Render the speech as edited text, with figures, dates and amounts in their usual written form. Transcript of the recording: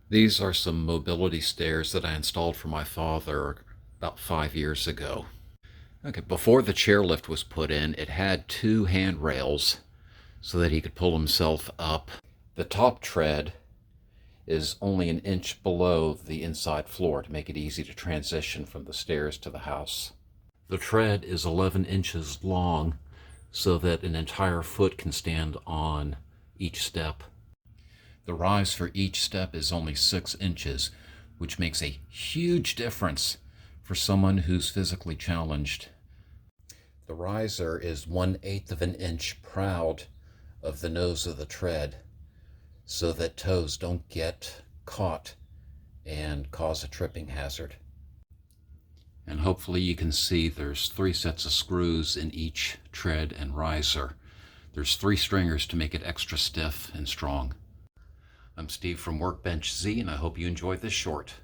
These are some mobility stairs that I installed for my father about 5 years ago. Okay, before the chairlift was put in, it had two handrails so that he could pull himself up. The top tread is only an inch below the inside floor to make it easy to transition from the stairs to the house. The tread is 11 inches long so that an entire foot can stand on each step. The rise for each step is only 6 inches, which makes a huge difference for someone who's physically challenged. The riser is 1/8 of an inch proud of the nose of the tread so that toes don't get caught and cause a tripping hazard. And hopefully you can see there's 3 sets of screws in each tread and riser. There's 3 stringers to make it extra stiff and strong. I'm Steve from Workbench-Z, and I hope you enjoyed this short.